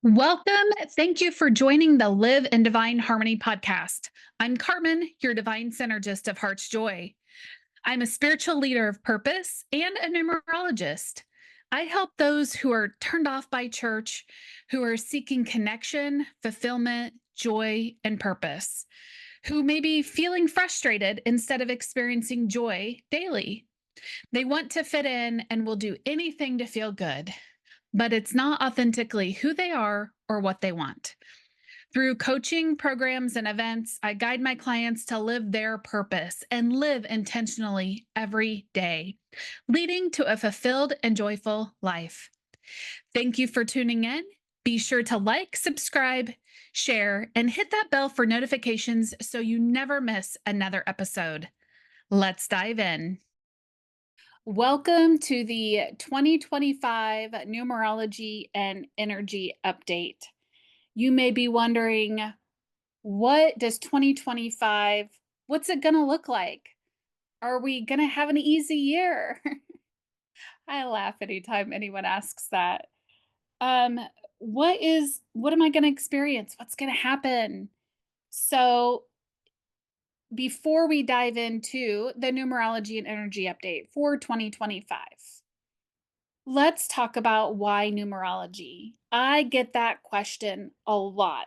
Welcome. Thank you for joining the Live in Divine Harmony podcast. I'm Carmen, your divine synergist of Heart's Joy. I'm a spiritual leader of purpose and a numerologist. I help those who are turned off by church, who are seeking connection, fulfillment, joy, and purpose, who may be feeling frustrated instead of experiencing joy daily. They want to fit in and will do anything to feel good, but it's not authentically who they are or what they want. Through coaching programs and events, I guide my clients to live their purpose and live intentionally every day, leading to a fulfilled and joyful life. Thank you for tuning in. Be sure to like, subscribe, share, and hit that bell for notifications so you never miss another episode. Let's dive in. Welcome to the 2025 Numerology and Energy Update. You may be wondering, what does 2025, what's it going to look like? Are we going to have an easy year? I laugh anytime anyone asks that. Um, what am I going to experience? What's going to happen? So before we dive into the numerology and energy update for 2025, let's talk about why numerology. I get that question a lot.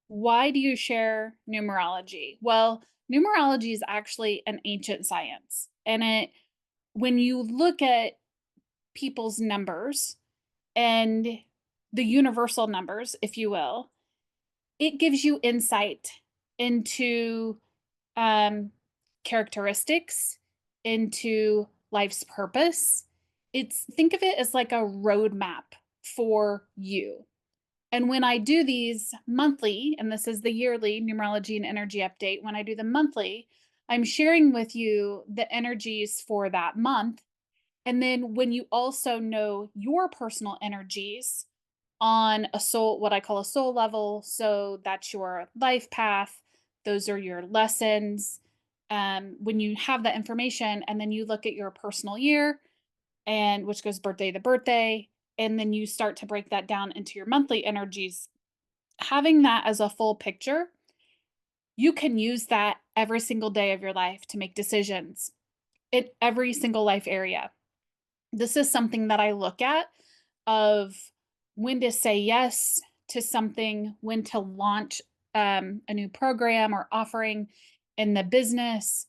Why do you share numerology? Well, numerology is actually an ancient science. And when you look at people's numbers and the universal numbers, if you will, it gives you insight into characteristics, into life's purpose. Think of it as like a roadmap for you. And when I do these monthly, and this is the yearly numerology and energy update, when I do the monthly, I'm sharing with you the energies for that month. And then when you also know your personal energies on a soul, what I call a soul level, so that's your life path, those are your lessons. When you have that information and then you look at your personal year, and which goes birthday to birthday, and then you start to break that down into your monthly energies, having that as a full picture, you can use that every single day of your life to make decisions in every single life area. This is something that I look at of when to say yes to something, when to launch a new program or offering in the business,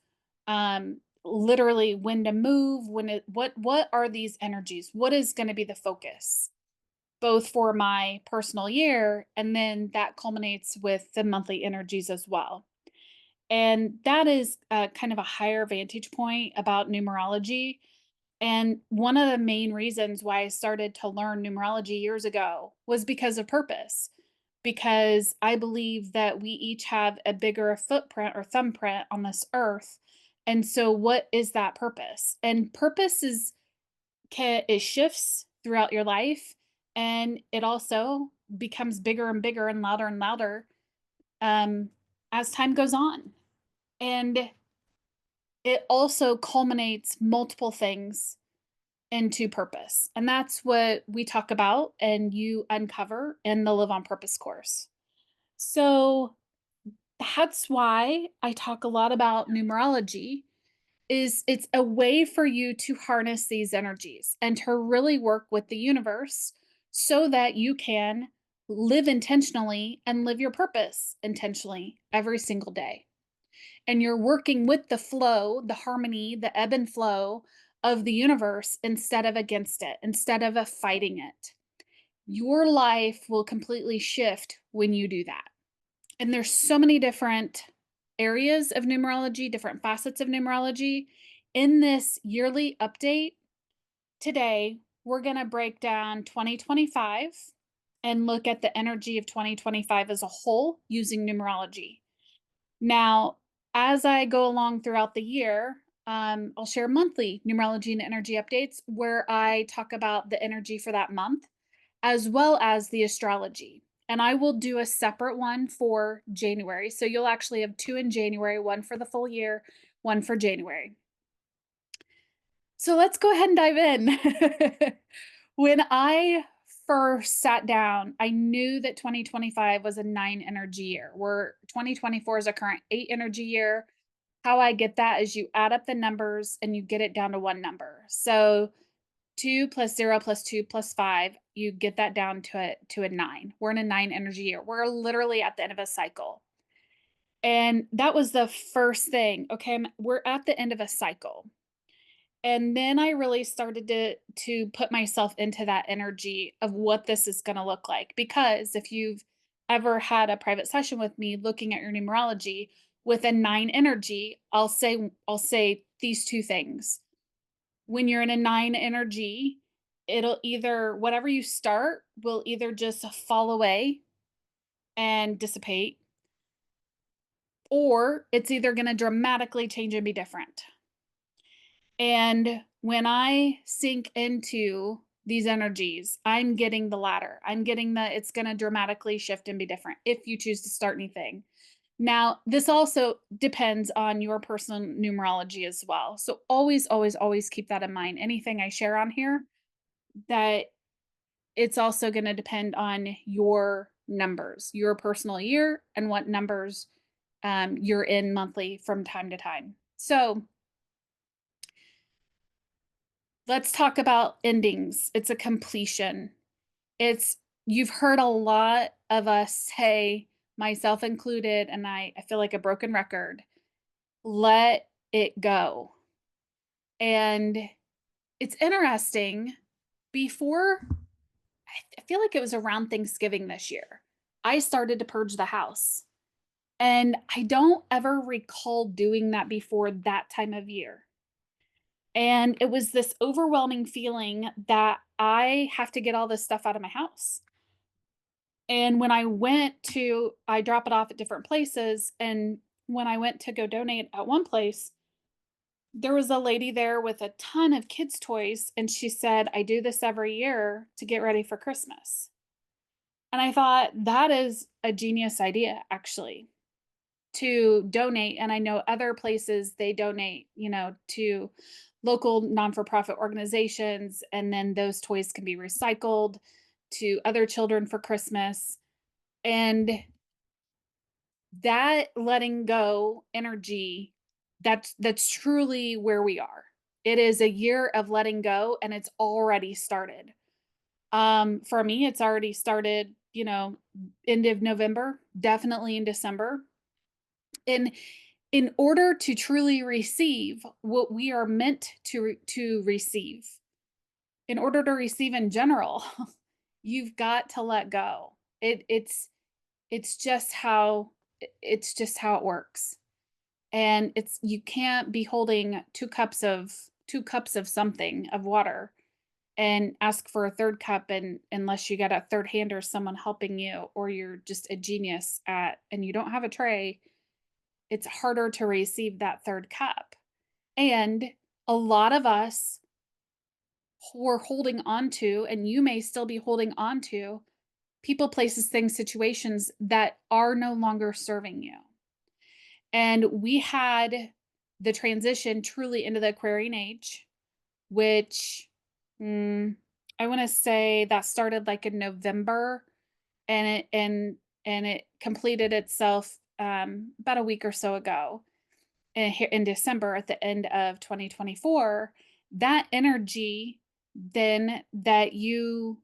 literally when to move, what are these energies? What is going to be the focus? Both for my personal year, and then that culminates with the monthly energies as well. And that is kind of a higher vantage point about numerology. And one of the main reasons why I started to learn numerology years ago was because of purpose. Because I believe that we each have a bigger footprint or thumbprint on this earth. And so what is that purpose? And purpose it shifts throughout your life, and it also becomes bigger and bigger and louder as time goes on. And it also culminates multiple things into purpose. And that's what we talk about and you uncover in the Live on Purpose course. So that's why I talk a lot about numerology, is it's a way for you to harness these energies and to really work with the universe so that you can live intentionally and live your purpose intentionally every single day. And you're working with the flow, the harmony, the ebb and flow of the universe instead of against it, instead of fighting it. Your life will completely shift when you do that. And there's so many different areas of numerology, different facets of numerology. In this yearly update today, we're going to break down 2025 and look at the energy of 2025 as a whole using numerology. Now, as I go along throughout the year, I'll share monthly numerology and energy updates where I talk about the energy for that month, as well as the astrology. And I will do a separate one for January. So you'll actually have two in January, one for the full year, one for January. So let's go ahead and dive in. When I first sat down, I knew that 2025 was a 9 energy year, where 2024 is a current 8 energy year. How I get that is you add up the numbers and you get it down to one number. So 2 plus 0 plus 2 plus 5, you get that down to a 9. We're in a 9 energy year. We're literally at the end of a cycle. And that was the first thing. Okay, we're at the end of a cycle. And then I really started to put myself into that energy of what this is going to look like, because if you've ever had a private session with me looking at your numerology with a 9 energy, I'll say these two things. When you're in a 9 energy, it'll either whatever you start will either just fall away and dissipate, or it's either going to dramatically change and be different. And when I sink into these energies, I'm getting the latter. I'm getting the it's going to dramatically shift and be different if you choose to start anything. Now, this also depends on your personal numerology as well. So always, always, always keep that in mind. Anything I share on here, that it's also going to depend on your numbers, your personal year, and what numbers you're in monthly from time to time. So let's talk about endings. It's a completion. It's You've heard a lot of us say, myself included, and I feel like a broken record, let it go. And it's interesting. Before, I feel like it was around Thanksgiving this year, I started to purge the house. And I don't ever recall doing that before that time of year. And it was this overwhelming feeling that I have to get all this stuff out of my house. And when I drop it off at different places. And when I went to go donate at one place, there was a lady there with a ton of kids' toys. And she said, I do this every year to get ready for Christmas. And I thought that is a genius idea, actually, to donate. And I know other places they donate, to local non-for-profit organizations, and then those toys can be recycled to other children for Christmas. And that letting go energy, that's truly where we are. It is a year of letting go, and it's already started. For me, it's already started, end of November, definitely in December. And in order to truly receive what we are meant to receive, in order to receive in general, you've got to let go. It's just how it works. And it's you can't be holding two cups of something of water and ask for a third cup, and unless you got a third hand or someone helping you, or you're just a genius at and you don't have a tray, it's harder to receive that third cup. And a lot of us were holding on to, and you may still be holding on to, people, places, things, situations that are no longer serving you. And we had the transition truly into the Aquarian age, which I want to say that started like in November, and it completed itself about a week or so ago, in December at the end of 2024. That energy then that you,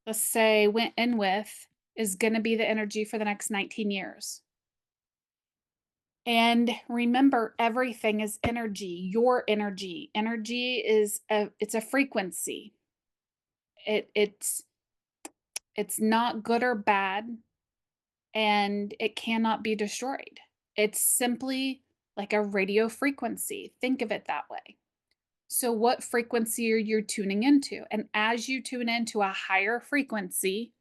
let's say, went in with is going to be the energy for the next 19 years. And remember, everything is energy. Your energy. Energy it's a frequency. It's not good or bad, and it cannot be destroyed. It's simply like a radio frequency. Think of it that way. So what frequency are you tuning into? And as you tune into a higher frequency,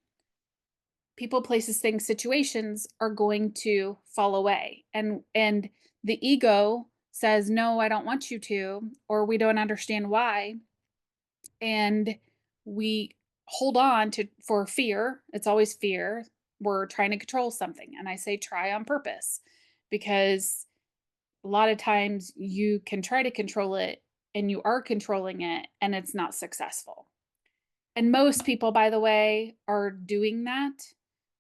people, places, things, situations are going to fall away. And the ego says, no, I don't want you to, or we don't understand why. And we hold on to for fear. It's always fear. We're trying to control something. And I say try on purpose, because a lot of times you can try to control it and you are controlling it and it's not successful. And most people, by the way, are doing that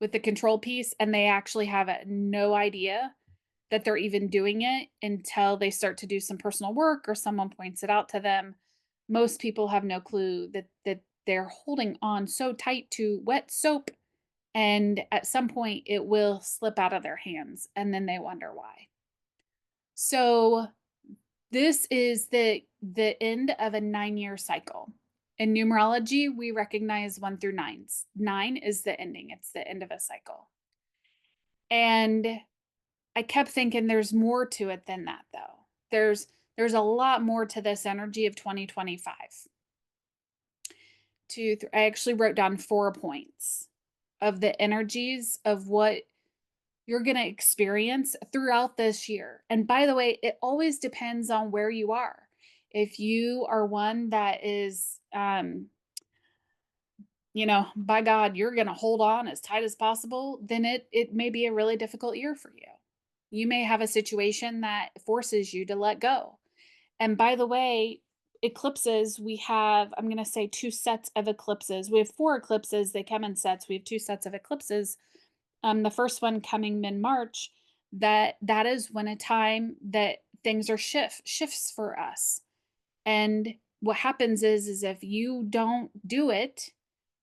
with the control piece, and they actually have no idea that they're even doing it until they start to do some personal work or someone points it out to them. Most people have no clue that they're holding on so tight to wet soap, and at some point it will slip out of their hands and then they wonder why. So this is the end of a 9-year cycle. In numerology, we recognize 1 through 9s. 9 is the ending. It's the end of a cycle. And I kept thinking there's more to it than that though. There's a lot more to this energy of 2025. I actually wrote down 4 points of the energies of what you're going to experience throughout this year. And by the way, it always depends on where you are. If you are one that is, by God, you're going to hold on as tight as possible, then it may be a really difficult year for you. You may have a situation that forces you to let go. And by the way, eclipses, we have, I'm going to say 2 sets of eclipses. We have 4 eclipses. They come in sets. We have 2 sets of eclipses. The first one coming mid-March, that is when a time that things are shifts for us. And what happens is if you don't do it,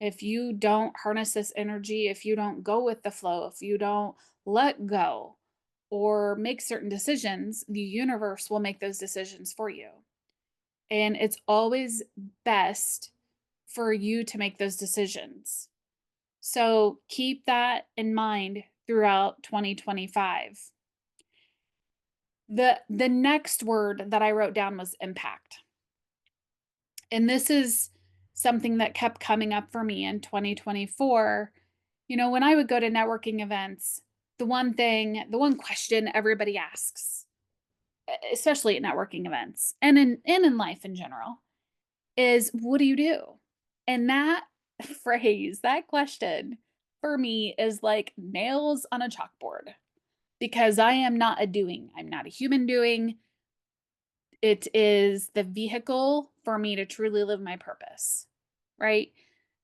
if you don't harness this energy, if you don't go with the flow, if you don't let go or make certain decisions, the universe will make those decisions for you. And it's always best for you to make those decisions. So keep that in mind throughout 2025. The next word that I wrote down was impact. And this is something that kept coming up for me in 2024. When I would go to networking events, the one question everybody asks, especially at networking events and in life in general, is what do you do? And that phrase, that question for me is like nails on a chalkboard because I am not a doing. I'm not a human doing. It is the vehicle for me to truly live my purpose, right?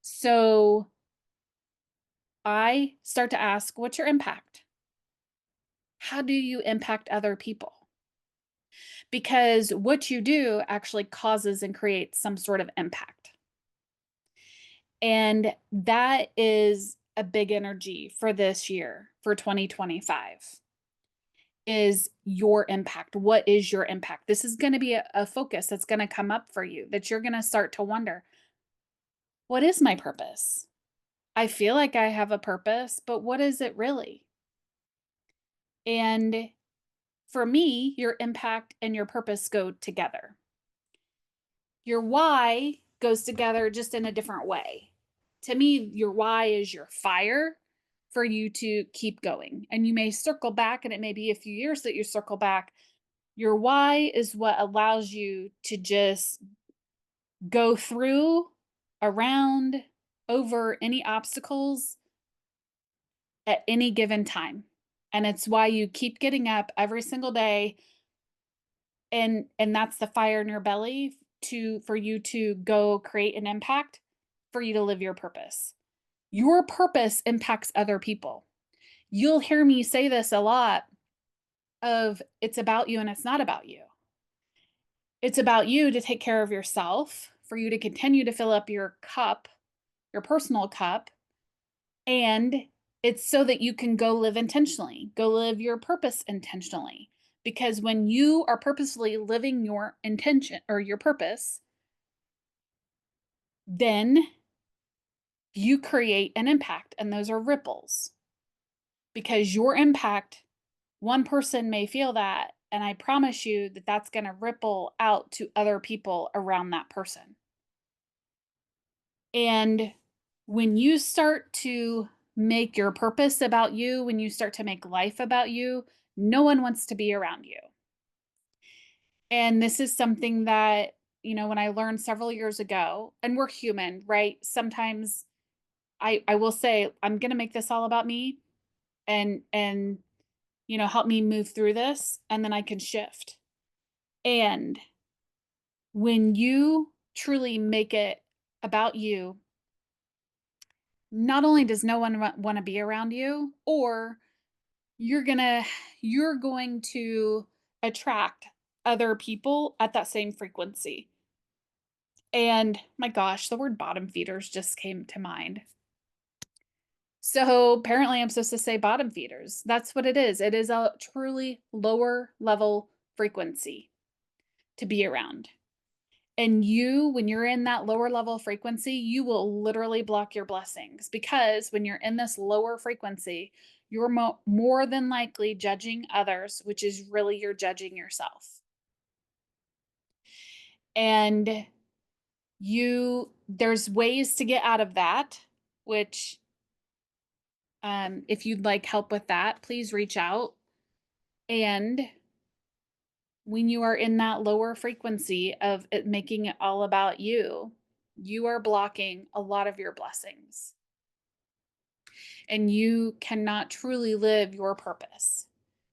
So I start to ask, what's your impact? How do you impact other people? Because what you do actually causes and creates some sort of impact. And that is a big energy for this year, for 2025, is your impact. What is your impact? This is going to be a focus that's going to come up for you, that you're going to start to wonder, what is my purpose? I feel like I have a purpose, but what is it really? And for me, your impact and your purpose go together. Your why goes together just in a different way. To me, your why is your fire for you to keep going. And you may circle back, and it may be a few years that you circle back. Your why is what allows you to just go through, around, over any obstacles at any given time. And it's why you keep getting up every single day. And that's the fire in your belly for you to go create an impact, for you to live your purpose. Your purpose impacts other people. You'll hear me say this a lot of it's about you and it's not about you. It's about you to take care of yourself, for you to continue to fill up your cup, your personal cup, and it's so that you can go live intentionally, go live your purpose intentionally. Because when you are purposefully living your intention or your purpose, then you create an impact, and those are ripples. Because your impact, one person may feel that, and I promise you that that's going to ripple out to other people around that person. And when you start to make your purpose about you, when you start to make life about you, no one wants to be around you. And this is something that, when I learned several years ago, and we're human, right? Sometimes I will say, I'm going to make this all about me and help me move through this, and then I can shift. And when you truly make it about you not only does no one want to be around you, or you're gonna you're going to attract other people at that same frequency. And my gosh, the word bottom feeders just came to mind. So apparently I'm supposed to say bottom feeders. That's what it is. It is a truly lower level frequency to be around. And you, when you're in that lower level frequency, you will literally block your blessings, because when you're in this lower frequency, you're more than likely judging others, which is really you're judging yourself. And there's ways to get out of that, which if you'd like help with that, please reach out. And when you are in that lower frequency of it making it all about you, you are blocking a lot of your blessings. And you cannot truly live your purpose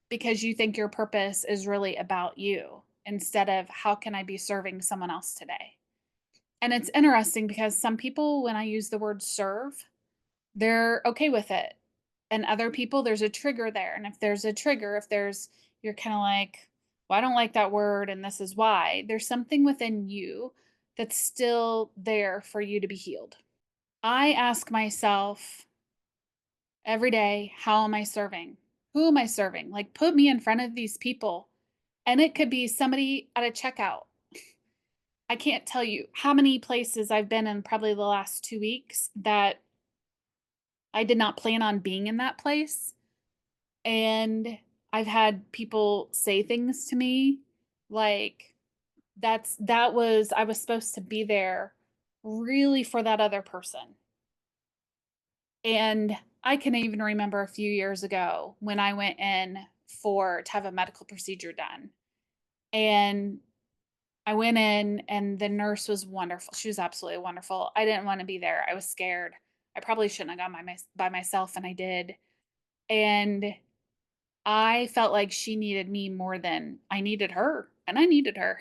because you think your purpose is really about you instead of how can I be serving someone else today? And it's interesting because some people, when I use the word serve, they're okay with it. And other people, there's a trigger there. And if there's a trigger, you're kind of like, well, I don't like that word, and this is why. There's something within you that's still there for you to be healed. I ask myself every day, how am I serving? Who am I serving? Like, put me in front of these people. And it could be somebody at a checkout. I can't tell you how many places I've been in probably the last 2 weeks that I did not plan on being in that place. And I've had people say things to me like, I was supposed to be there really for that other person. And I can even remember a few years ago when I went in to have a medical procedure done. And I went in and the nurse was wonderful. She was absolutely wonderful. I didn't want to be there. I was scared. I probably shouldn't have gone by myself, and I did. And I felt like she needed me more than I needed her, and I needed her.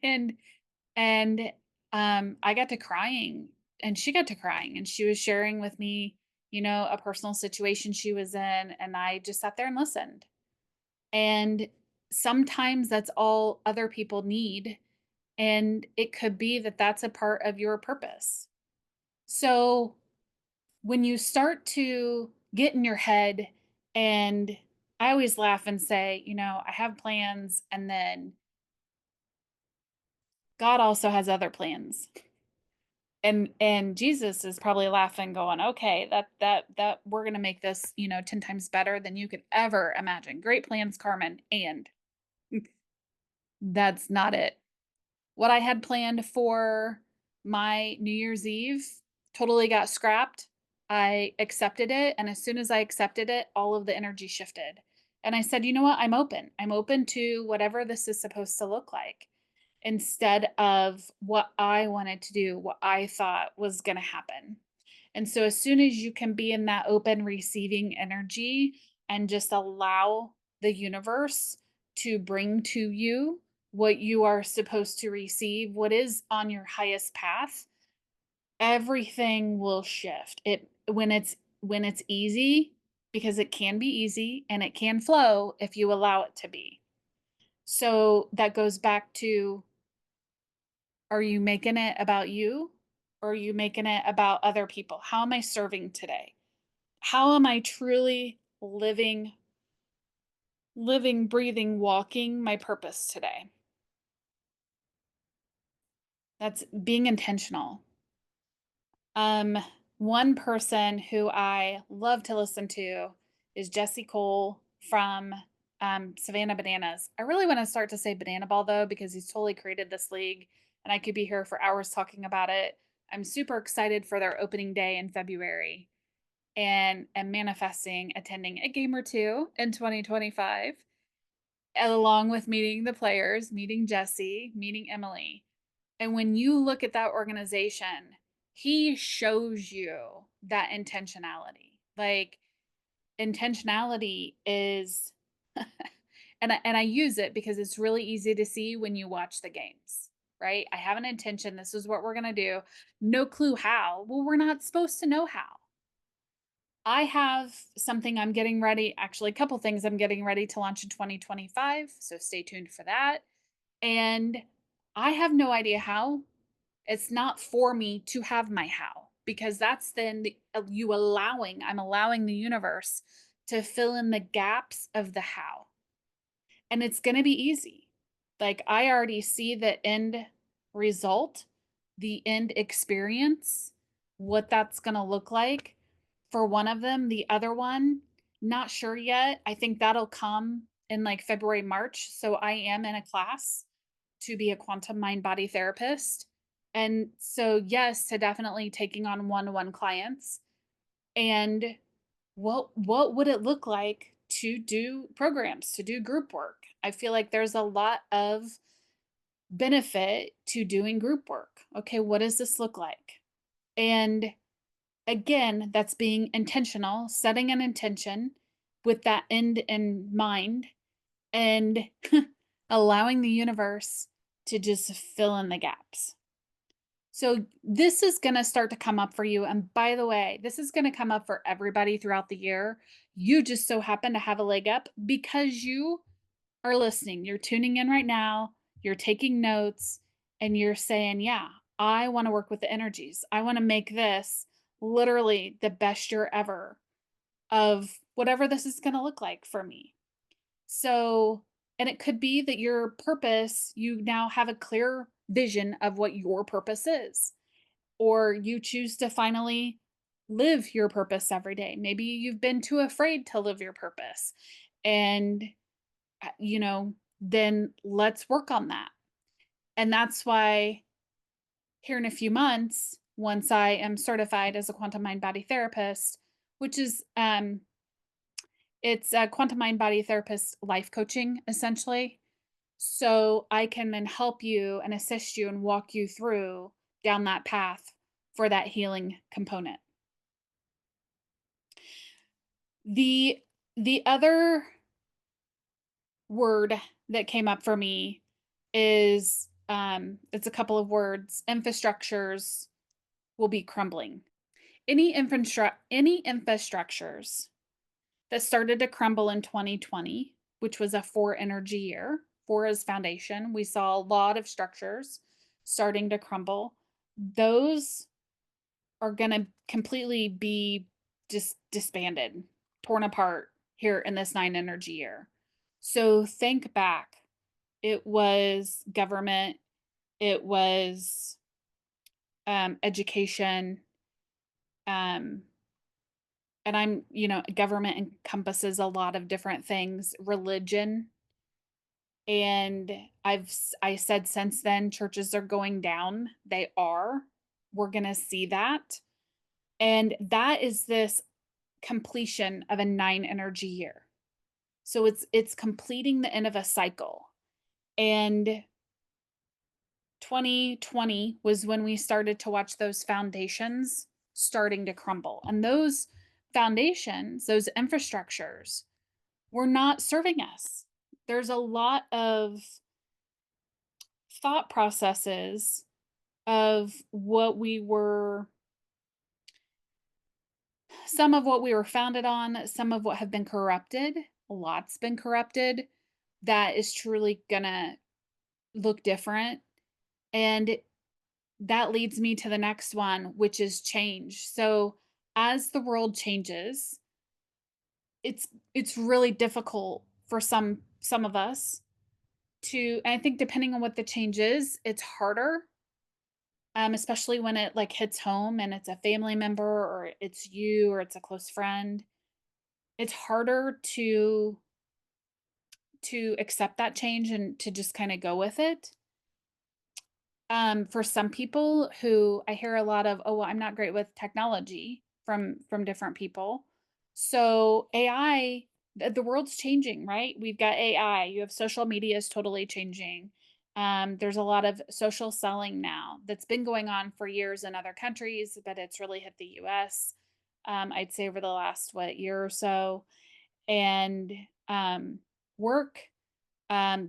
and and I got to crying, and she got to crying, and she was sharing with me, a personal situation she was in, and I just sat there and listened. And sometimes that's all other people need, and it could be that that's a part of your purpose. So when you start to get in your head, and I always laugh and say, I have plans, and then God also has other plans. And Jesus is probably laughing, going, okay, that we're gonna make this, 10 times better than you could ever imagine. Great plans, Carmen. And that's not it. What I had planned for my New Year's Eve totally got scrapped. I accepted it. And as soon as I accepted it, all of the energy shifted. And I said, you know what? I'm open. I'm open to whatever this is supposed to look like, instead of what I wanted to do, what I thought was going to happen. And so, as soon as you can be in that open receiving energy and just allow the universe to bring to you what you are supposed to receive, what is on your highest path, everything will shift. When it's easy, because it can be easy and it can flow if you allow it to be. So that goes back to, are you making it about you, or are you making it about other people? How am I serving today? How am I truly living, breathing, walking my purpose today? That's being intentional. Um, One person who I love to listen to is Jesse Cole from Savannah Bananas. I really want to start to say Banana Ball, though, because he's totally created this league, and I could be here for hours talking about it. I'm super excited for their opening day in February, and am manifesting attending a game or two in 2025, along with meeting the players, meeting Jesse, meeting Emily. And when you look at that organization, he shows you that intentionality. Like, intentionality is and I use it because it's really easy to see when you watch the games, right? I have an intention. This is what we're going to do. No clue how. Well, we're not supposed to know how. I have something I'm getting ready, actually, a couple things I'm getting ready to launch in 2025. So stay tuned for that. And I have no idea how. It's not for me to have my how, because that's then I'm allowing the universe to fill in the gaps of the how. And it's going to be easy. Like, I already see the end result, the end experience, what that's going to look like for one of them. The other one, not sure yet. I think that'll come in like February, March. So I am in a class to be a quantum mind body therapist. And so, yes, to definitely taking on one-on-one clients. And what would it look like to do programs, to do group work? I feel like there's a lot of benefit to doing group work. Okay, what does this look like? And again, that's being intentional, setting an intention with that end in mind, and allowing the universe to just fill in the gaps. So this is going to start to come up for you. And by the way, this is going to come up for everybody throughout the year. You just so happen to have a leg up because you are listening. You're tuning in right now. You're taking notes and you're saying, yeah, I want to work with the energies. I want to make this literally the best year ever of whatever this is going to look like for me. So, and it could be that your purpose, you now have a clear vision of what your purpose is, or you choose to finally live your purpose every day. Maybe you've been too afraid to live your purpose. And, you know, then let's work on that. And that's why here in a few months, once I am certified as a quantum mind body therapist, which is it's a quantum mind body therapist life coaching essentially. So I can then help you and assist you and walk you through down that path for that healing component. The the other word that came up for me is it's a couple of words. Infrastructures will be crumbling. Any infrastructures that started to crumble in 2020, which was a 4 energy year. 4 is foundation. We saw a lot of structures starting to crumble. Those are going to completely be just disbanded, torn apart here in this 9 energy year. So think back. It was government, it was education, um, and government encompasses a lot of different things, religion. And I said since then, churches are going down. They are. We're going to see that. And that is this completion of a 9 energy year. So it's completing the end of a cycle. And 2020 was when we started to watch those foundations starting to crumble. And those foundations, those infrastructures, were not serving us. There's a lot of thought processes of some of what we were founded on, some of what have been corrupted, a lot's been corrupted, that is truly gonna look different. And that leads me to the next one, which is change. So as the world changes, it's really difficult for some of us to, and I think depending on what the change is, it's harder, especially when it like hits home and it's a family member or it's you or it's a close friend. It's harder to accept that change and to just kind of go with it. For some people who I hear a lot of, oh, well, I'm not great with technology from different people. So AI, the world's changing, right? We've got AI. You have social media is totally changing. There's a lot of social selling now that's been going on for years in other countries, but it's really hit the US. I'd say over the last year or so, and work,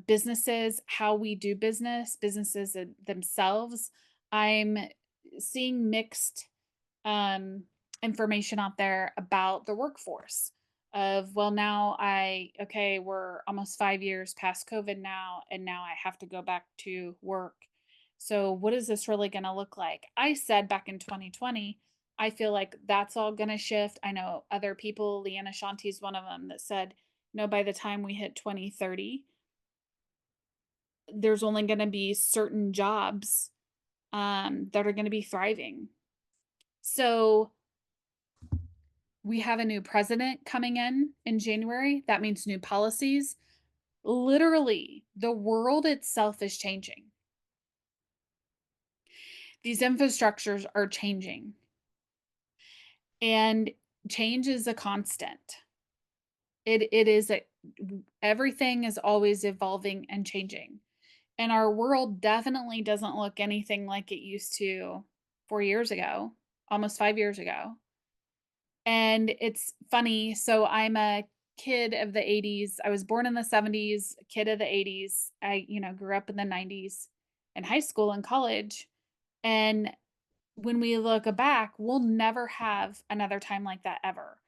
businesses, how we do businesses themselves. I'm seeing mixed information out there about the workforce of, well, now okay, we're almost 5 years past COVID now, and now I have to go back to work. So, what is this really going to look like? I said back in 2020, I feel like that's all going to shift. I know other people, Leanna Shanti is one of them, that said, no, by the time we hit 2030, there's only going to be certain jobs that are going to be thriving. So, we have a new president coming in January. That means new policies. Literally, the world itself is changing. These infrastructures are changing, and change is a constant. It is everything is always evolving and changing. And our world definitely doesn't look anything like it used to 4 years ago, almost 5 years ago. And it's funny. So I'm a kid of the 80s. I was born in the 70s, a kid of the 80s. I, grew up in the 90s in high school and college. And when we look back, we'll never have another time like that ever.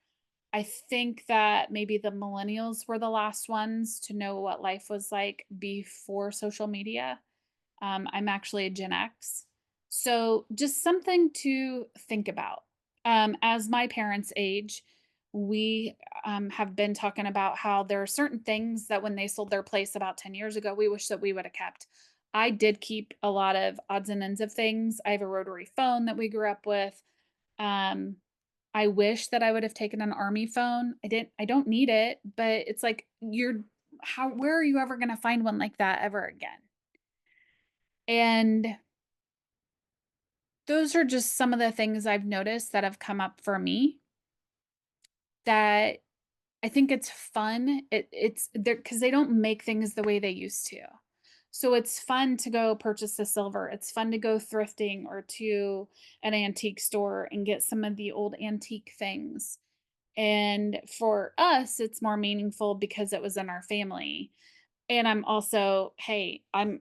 I think that maybe the millennials were the last ones to know what life was like before social media. I'm actually a Gen X. So just something to think about. As my parents age, we have been talking about how there are certain things that when they sold their place about 10 years ago, we wish that we would have kept. I did keep a lot of odds and ends of things. I have a rotary phone that we grew up with. Um, I wish that I would have taken an army phone. I don't need it, but it's like where are you ever going to find one like that ever again? And those are just some of the things I've noticed that have come up for me that I think it's fun. It's there because they don't make things the way they used to. So it's fun to go purchase a silver. It's fun to go thrifting or to an antique store and get some of the old antique things. And for us, it's more meaningful because it was in our family. And I'm also, hey, I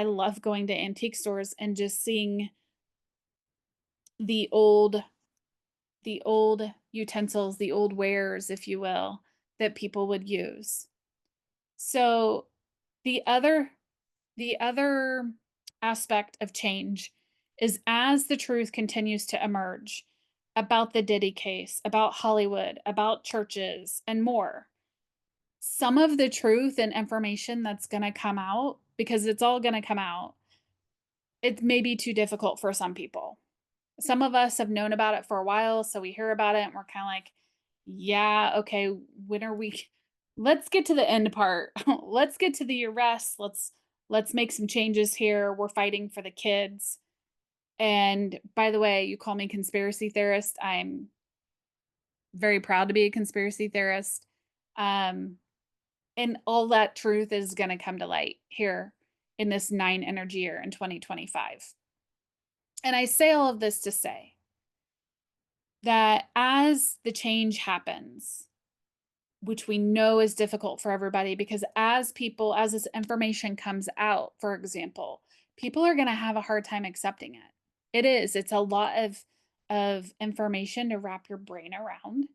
love going to antique stores and just seeing the old the old utensils, the old wares, if you will, that people would use. So the other the other aspect of change is as the truth continues to emerge about the Diddy case, about Hollywood, about churches, and more. Some of the truth and information that's going to come out, because it's all going to come out, it may be too difficult for some people. Some of us have known about it for a while, so we hear about it and we're kind of like, yeah, okay, when are we let's get to the end part. Let's get to the arrest. Let's make some changes here. We're fighting for the kids. And by the way, you call me conspiracy theorist. I'm very proud to be a conspiracy theorist. Um, and all that truth is going to come to light here in this 9 energy year in 2025. And I say all of this to say that as the change happens, which we know is difficult for everybody, because as this information comes out, for example, people are going to have a hard time accepting it. It's a lot of information to wrap your brain around.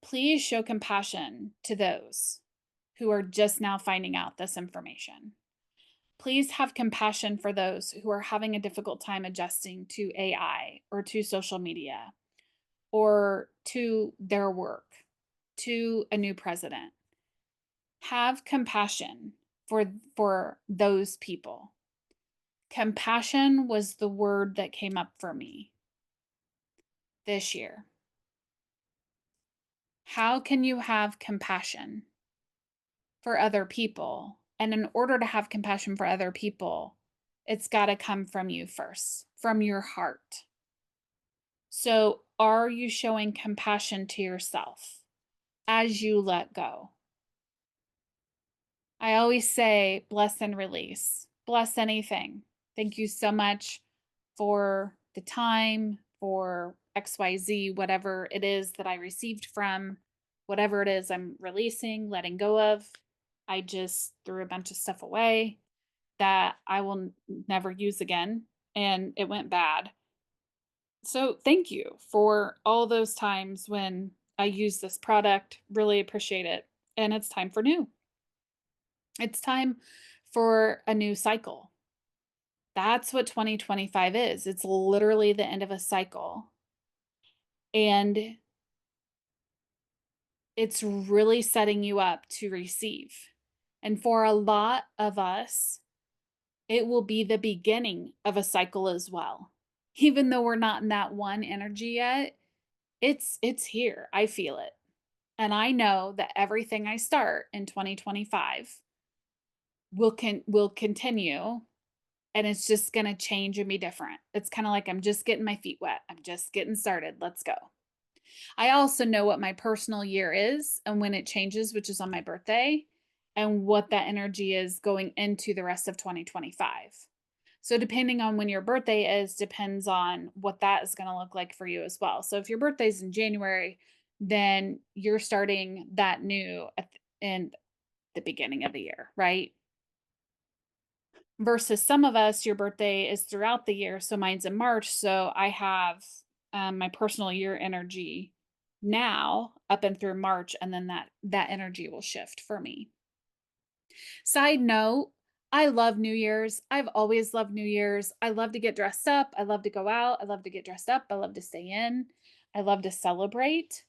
Please show compassion to those who are just now finding out this information. Please have compassion for those who are having a difficult time adjusting to AI or to social media or to their work, to a new president. Have compassion for those people. Compassion was the word that came up for me this year. How can you have compassion for other people? And in order to have compassion for other people, it's got to come from you first, from your heart. So, are you showing compassion to yourself as you let go? I always say, bless and release. Bless anything. Thank you so much for the time, for XYZ, whatever it is that I received from, whatever it is I'm releasing, letting go of. I just threw a bunch of stuff away that I will never use again. And it went bad. So thank you for all those times when I use this product. Really appreciate it. And it's time for new. It's time for a new cycle. That's what 2025 is. It's literally the end of a cycle. And it's really setting you up to receive. And for a lot of us, it will be the beginning of a cycle as well. Even though we're not in that one energy yet, it's here. I feel it. And I know that everything I start in 2025 will continue, and it's just going to change and be different. It's kind of like I'm just getting my feet wet. I'm just getting started. Let's go. I also know what my personal year is and when it changes, which is on my birthday, and what that energy is going into the rest of 2025. So depending on when your birthday is depends on what that is going to look like for you as well. So if your birthday's in January, then you're starting that new in the beginning of the year, right? Versus some of us, your birthday is throughout the year. So mine's in March. So I have my personal year energy now up and through March, and then that energy will shift for me. Side note, I love New Year's. I've always loved New Year's. I love to get dressed up. I love to go out. I love to get dressed up. I love to stay in. I love to celebrate.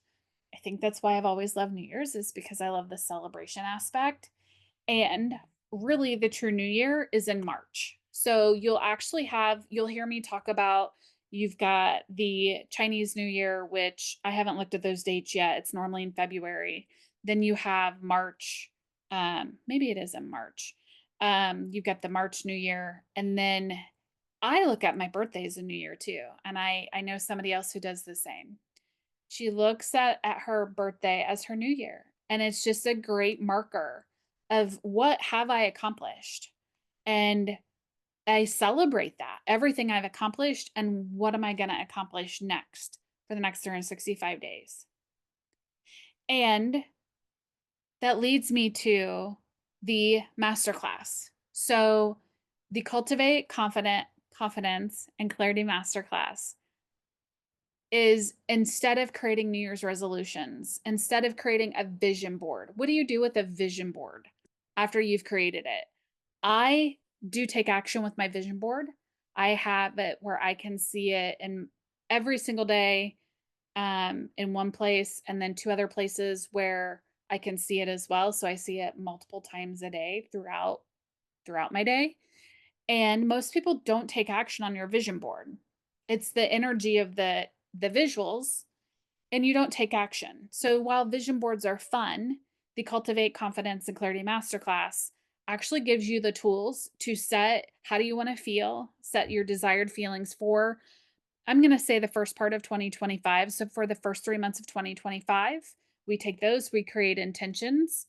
I think that's why I've always loved New Year's, is because I love the celebration aspect. And really, the true New Year is in March. So you'll hear me talk about, you've got the Chinese New Year, which I haven't looked at those dates yet. It's normally in February. Then you have March. Maybe it is in March. You've got the March New Year. And then I look at my birthday as a New Year too. And I know somebody else who does the same. She looks at her birthday as her new year. And it's just a great marker of what have I accomplished. And I celebrate that, everything I've accomplished, and what am I going to accomplish next for the next 365 days. And that leads me to the masterclass. So the Cultivate Confidence and Clarity Masterclass is, instead of creating New Year's resolutions, instead of creating a vision board, what do you do with a vision board after you've created it? I do take action with my vision board. I have it where I can see it in every single day, in one place, and then two other places where I can see it as well. So I see it multiple times a day throughout my day. And most people don't take action on your vision board. It's the energy of the visuals, and you don't take action. So while vision boards are fun, the Cultivate Confidence and Clarity Masterclass actually gives you the tools to set, how do you want to feel, set your desired feelings for, I'm going to say, the first part of 2025. So for the first 3 months of 2025, we take those, we create intentions.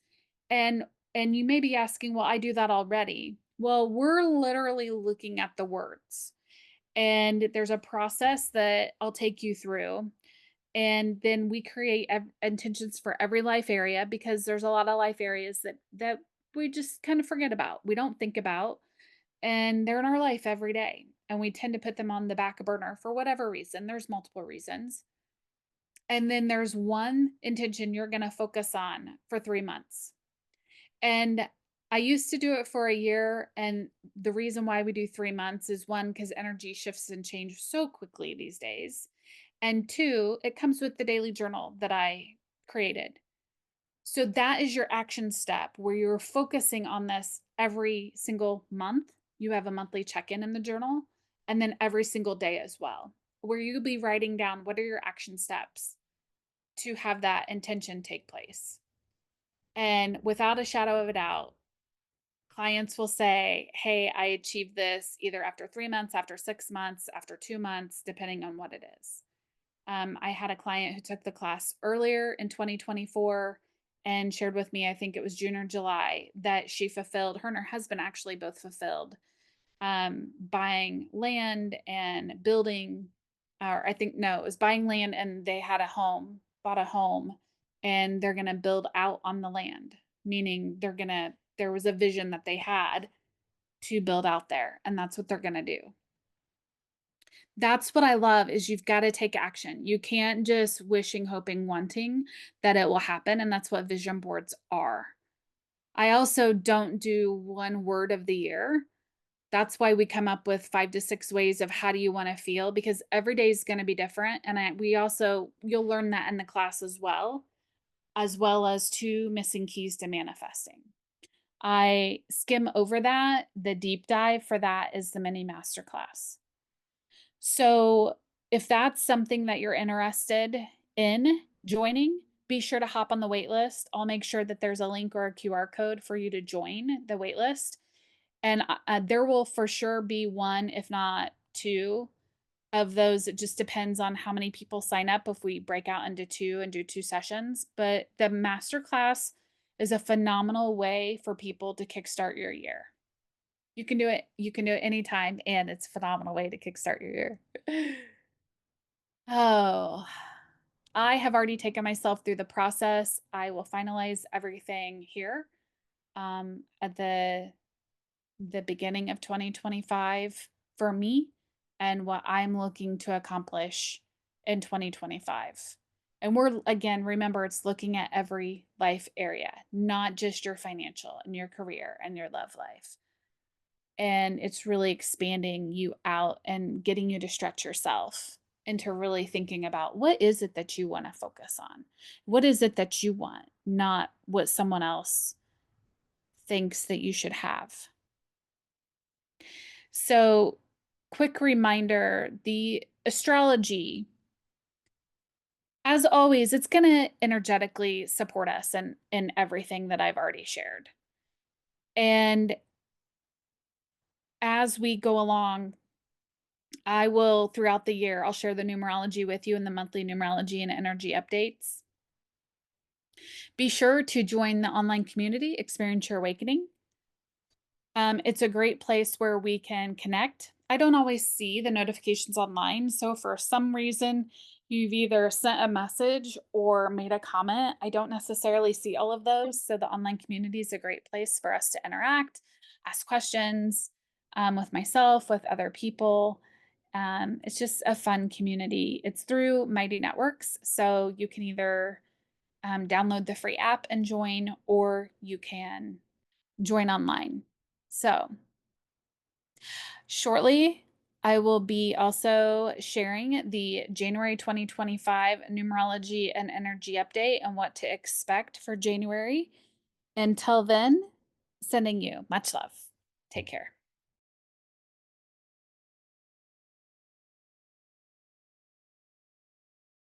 And you may be asking, well, I do that already. Well, we're literally looking at the words. And there's a process that I'll take you through. And then we create intentions for every life area, because there's a lot of life areas that we just kind of forget about. We don't think about, and they're in our life every day. And we tend to put them on the back burner for whatever reason. There's multiple reasons. And then there's one intention you're going to focus on for 3 months. And I used to do it for a year. And the reason why we do 3 months is, one, because energy shifts and change so quickly these days. And two, it comes with the daily journal that I created. So that is your action step, where you're focusing on this every single month. You have a monthly check-in in the journal, and then every single day as well, where you'll be writing down what are your action steps to have that intention take place. And without a shadow of a doubt, clients will say, hey, I achieved this either after 3 months, after 6 months, after 2 months, depending on what it is. I had a client who took the class earlier in 2024 and shared with me, I think it was June or July, that she fulfilled, her and her husband actually both fulfilled, buying land and building, or I think, no, it was buying land, and they had bought a home, and they're going to build out on the land, meaning there was a vision that they had to build out there, and that's what they're going to do. That's what I love is you've got to take action. You can't just wishing, hoping, wanting that it will happen. And that's what vision boards are. I also don't do one word of the year. That's why we come up with 5 to 6 ways of how do you want to feel because every day is going to be different. And we also, you'll learn that in the class as well as 2 missing keys to manifesting. I skim over that. The deep dive for that is the mini masterclass. So if that's something that you're interested in joining, be sure to hop on the wait list. I'll make sure that there's a link or a QR code for you to join the wait list. And there will for sure be one, if not two, of those. It just depends on how many people sign up if we break out into 2 and do 2 sessions. But the masterclass is a phenomenal way for people to kickstart your year. You can do it. You can do it anytime, and it's a phenomenal way to kickstart your year. Oh, I have already taken myself through the process. I will finalize everything here at the beginning of 2025 for me and what I'm looking to accomplish in 2025. And we're, again, remember, it's looking at every life area, not just your financial and your career and your love life. And it's really expanding you out and getting you to stretch yourself into really thinking about what is it that you want to focus on? What is it that you want, not what someone else thinks that you should have. So, quick reminder, the astrology, as always, it's going to energetically support us in everything that I've already shared. And as we go along, I will, throughout the year, I'll share the numerology with you in the monthly numerology and energy updates. Be sure to join the online community, Experience Your Awakening. It's a great place where we can connect. I don't always see the notifications online. So for some reason, you've either sent a message or made a comment. I don't necessarily see all of those. So the online community is a great place for us to interact, ask questions with myself, with other people. It's just a fun community. It's through Mighty Networks. So you can either download the free app and join, or you can join online. So shortly, I will be also sharing the January 2025 numerology and energy update and what to expect for January. Until then, sending you much love. Take care.